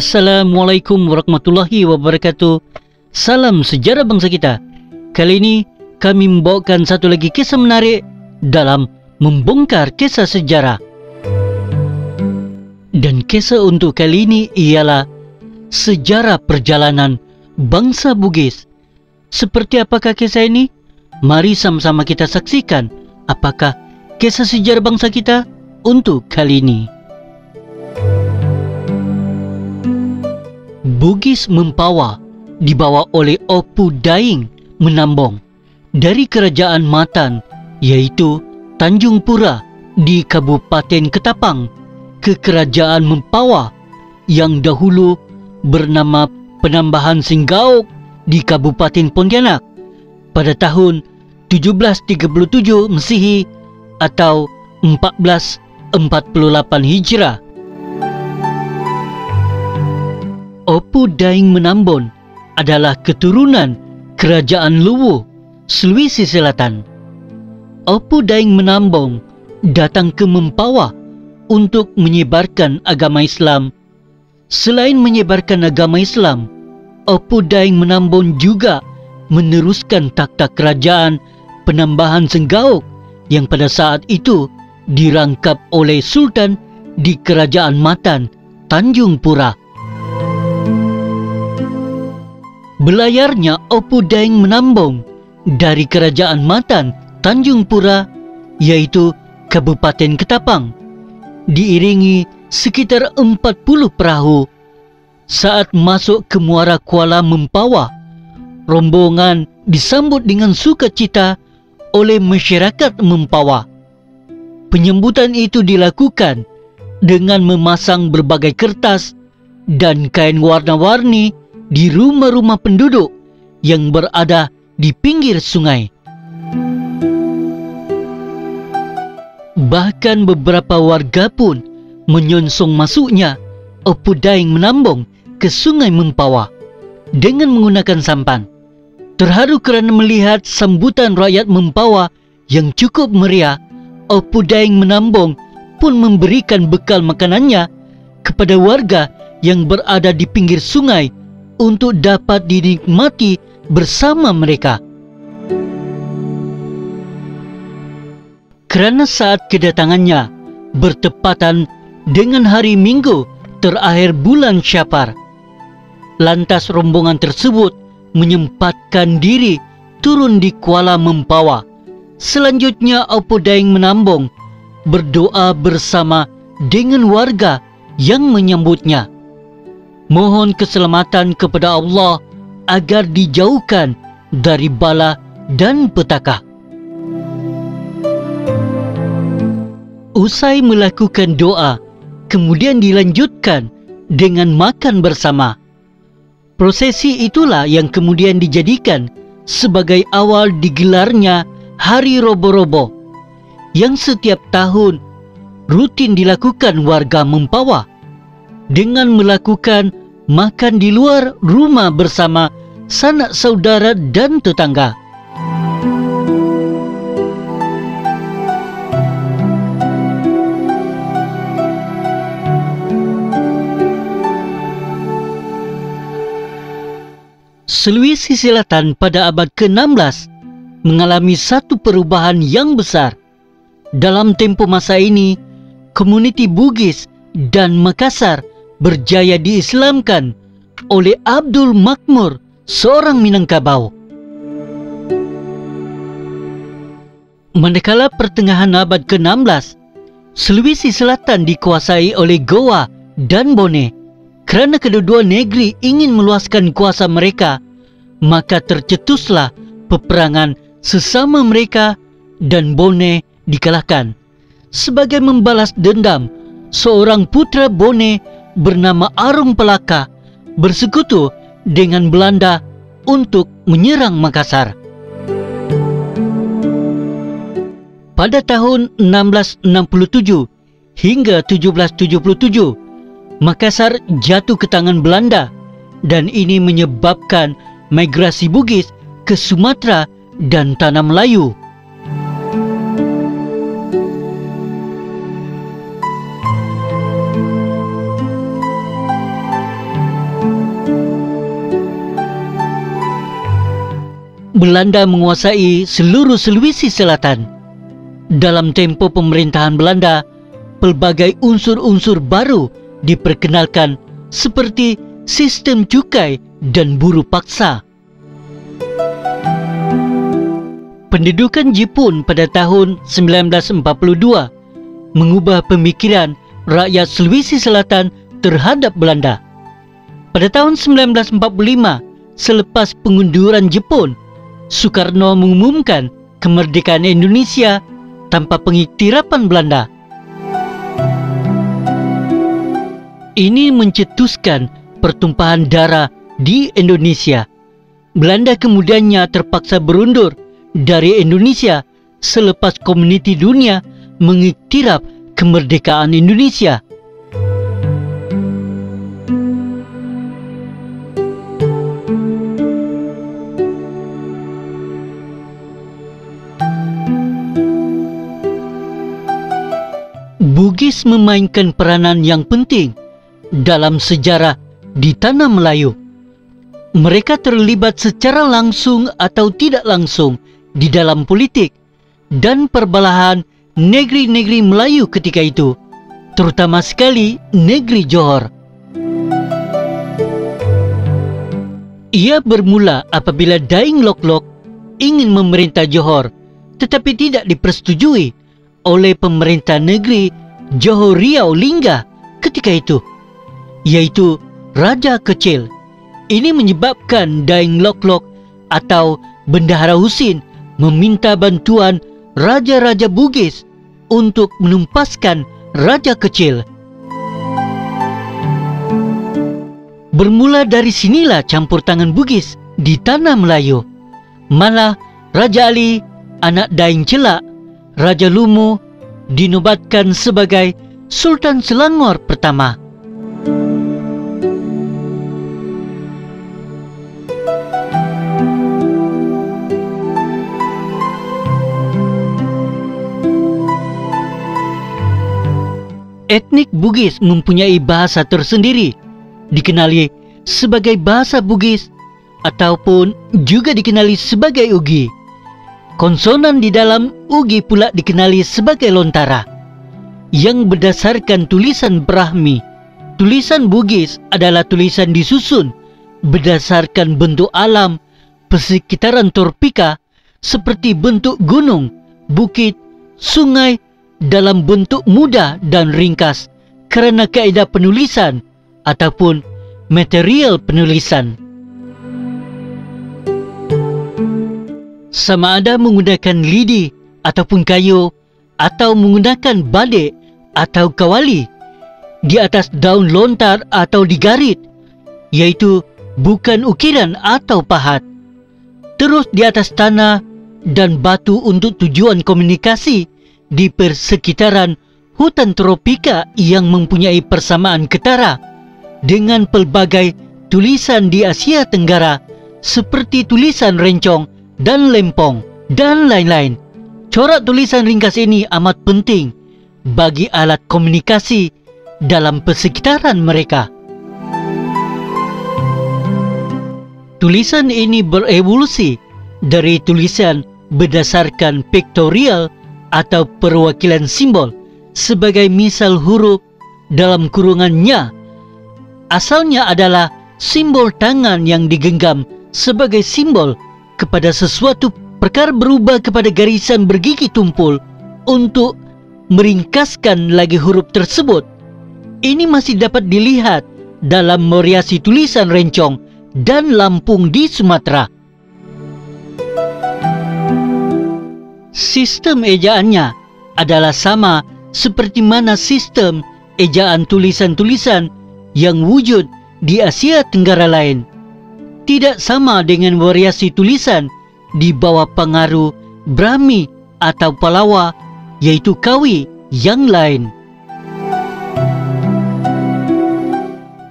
Assalamualaikum warahmatullahi wabarakatuh. Salam sejarah bangsa kita. Kali ini kami membawakan satu lagi kisah menarik dalam membongkar kisah sejarah. Dan kisah untuk kali ini ialah sejarah perjalanan bangsa Bugis. Seperti apakah kisah ini? Mari sama-sama kita saksikan apakah kisah sejarah bangsa kita untuk kali ini. Bugis Mempawah dibawa oleh Opu Daing Menambong dari Kerajaan Matan, yaitu Tanjung Pura di Kabupaten Ketapang, ke Kerajaan Mempawah yang dahulu bernama Penambahan Singgaok di Kabupaten Pontianak pada tahun 1737 Masihi atau 1448 Hijrah. Opu Daing Menambon adalah keturunan Kerajaan Luwu, Sulawesi Selatan. Opu Daing Menambong datang ke Mempawah untuk menyebarkan agama Islam. Selain menyebarkan agama Islam, Opu Daing Menambon juga meneruskan takhta kerajaan Penambahan Singgaok yang pada saat itu dirangkap oleh Sultan di Kerajaan Matan, Tanjung Pura. Belayarnya Opu Daing Menambong dari Kerajaan Matan, Tanjung Pura, yaitu Kabupaten Ketapang, diiringi sekitar 40 perahu. Saat masuk ke Muara Kuala Mempawah, rombongan disambut dengan sukacita oleh masyarakat Mempawah. Penyambutan itu dilakukan dengan memasang berbagai kertas dan kain warna-warni di rumah-rumah penduduk yang berada di pinggir sungai. Bahkan beberapa warga pun menyongsong masuknya Opu Daing Menambong ke Sungai Mempawah dengan menggunakan sampan. Terharu kerana melihat sambutan rakyat Mempawah yang cukup meriah, Opu Daing Menambong pun memberikan bekal makanannya kepada warga yang berada di pinggir sungai untuk dapat dinikmati bersama mereka. Kerana saat kedatangannya bertepatan dengan hari Minggu terakhir bulan Syafar, lantas rombongan tersebut menyempatkan diri turun di Kuala Mempawah. Selanjutnya Opu Daing Menambong berdoa bersama dengan warga yang menyambutnya, mohon keselamatan kepada Allah agar dijauhkan dari bala dan petaka. Usai melakukan doa, kemudian dilanjutkan dengan makan bersama. Prosesi itulah yang kemudian dijadikan sebagai awal digelarnya Hari Robo-Robo, yang setiap tahun rutin dilakukan warga Mempawah dengan melakukan makan di luar rumah bersama sanak saudara dan tetangga. Sulawesi Selatan pada abad ke-16 mengalami satu perubahan yang besar. Dalam tempoh masa ini, komuniti Bugis dan Makassar berjaya diislamkan oleh Abdul Makmur, seorang Minangkabau. Manakala pertengahan abad ke-16, Sulawesi Selatan dikuasai oleh Goa dan Bone. Kerana kedua-dua negeri ingin meluaskan kuasa mereka, maka tercetuslah peperangan sesama mereka dan Bone dikalahkan. Sebagai membalas dendam, seorang putra Bone bernama Arung Pelaka bersekutu dengan Belanda untuk menyerang Makassar. Pada tahun 1667 hingga 1777, Makassar jatuh ke tangan Belanda dan ini menyebabkan migrasi Bugis ke Sumatera dan Tanah Melayu. Belanda menguasai seluruh Sulawesi Selatan. Dalam tempoh pemerintahan Belanda, pelbagai unsur-unsur baru diperkenalkan seperti sistem cukai dan buruh paksa. Pendudukan Jepun pada tahun 1942 mengubah pemikiran rakyat Sulawesi Selatan terhadap Belanda. Pada tahun 1945, selepas pengunduran Jepun, Soekarno mengumumkan kemerdekaan Indonesia tanpa pengiktirafan Belanda. Ini mencetuskan pertumpahan darah di Indonesia. Belanda kemudiannya terpaksa berundur dari Indonesia selepas komuniti dunia mengiktiraf kemerdekaan Indonesia. Bugis memainkan peranan yang penting dalam sejarah di tanah Melayu. Mereka terlibat secara langsung atau tidak langsung di dalam politik dan perbelahan negeri-negeri Melayu ketika itu, terutama sekali negeri Johor. Ia bermula apabila Daeng Loklok ingin memerintah Johor, tetapi tidak dipersetujui oleh pemerintah negeri Johor Riau Lingga ketika itu, yaitu Raja Kecil. Ini menyebabkan Daeng Loklok atau Bendahara Husin meminta bantuan raja-raja Bugis untuk menumpaskan Raja Kecil. Bermula dari sinilah campur tangan Bugis di tanah Melayu. Malah Raja Ali, anak Daeng Celak, Raja Lumu, dinobatkan sebagai Sultan Selangor pertama. Etnik Bugis mempunyai bahasa tersendiri, dikenali sebagai bahasa Bugis ataupun juga dikenali sebagai Ugi. Konsonan di dalam Ugi pula dikenali sebagai lontara, yang berdasarkan tulisan Brahmi. Tulisan Bugis adalah tulisan disusun berdasarkan bentuk alam persekitaran Torpika seperti bentuk gunung, bukit, sungai dalam bentuk mudah dan ringkas kerana kaedah penulisan ataupun material penulisan. Sama ada menggunakan lidi ataupun kayu atau menggunakan badik atau kawali di atas daun lontar atau digarit, iaitu bukan ukiran atau pahat. Terus di atas tanah dan batu untuk tujuan komunikasi di persekitaran hutan tropika yang mempunyai persamaan ketara dengan pelbagai tulisan di Asia Tenggara seperti tulisan rencong dan lempong dan lain-lain. Corak tulisan ringkas ini amat penting bagi alat komunikasi dalam persekitaran mereka. Tulisan ini berevolusi dari tulisan berdasarkan pictorial atau perwakilan simbol sebagai misal huruf dalam kurungannya. Asalnya adalah simbol tangan yang digenggam sebagai simbol kepada sesuatu perkara berubah kepada garisan bergigi tumpul untuk meringkaskan lagi huruf tersebut. Ini masih dapat dilihat dalam variasi tulisan rencong dan Lampung di Sumatera. Sistem ejaannya adalah sama seperti mana sistem ejaan tulisan-tulisan yang wujud di Asia Tenggara lain. Tidak sama dengan variasi tulisan di bawah pengaruh Brahmi atau Palawa, yaitu Kawi yang lain.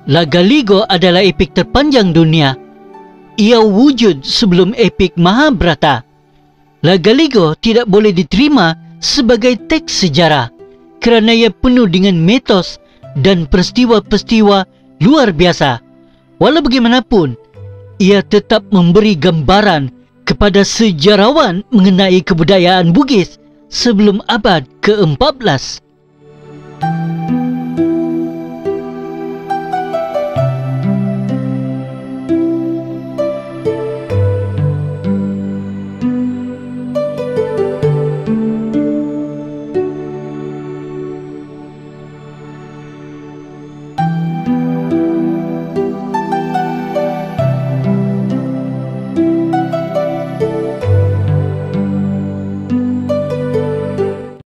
Lagaligo adalah epik terpanjang dunia. Ia wujud sebelum epik Mahabharata. Lagaligo tidak boleh diterima sebagai teks sejarah kerana ia penuh dengan mitos dan peristiwa-peristiwa luar biasa. Walau bagaimanapun, ia tetap memberi gambaran kepada sejarawan mengenai kebudayaan Bugis sebelum abad ke-14.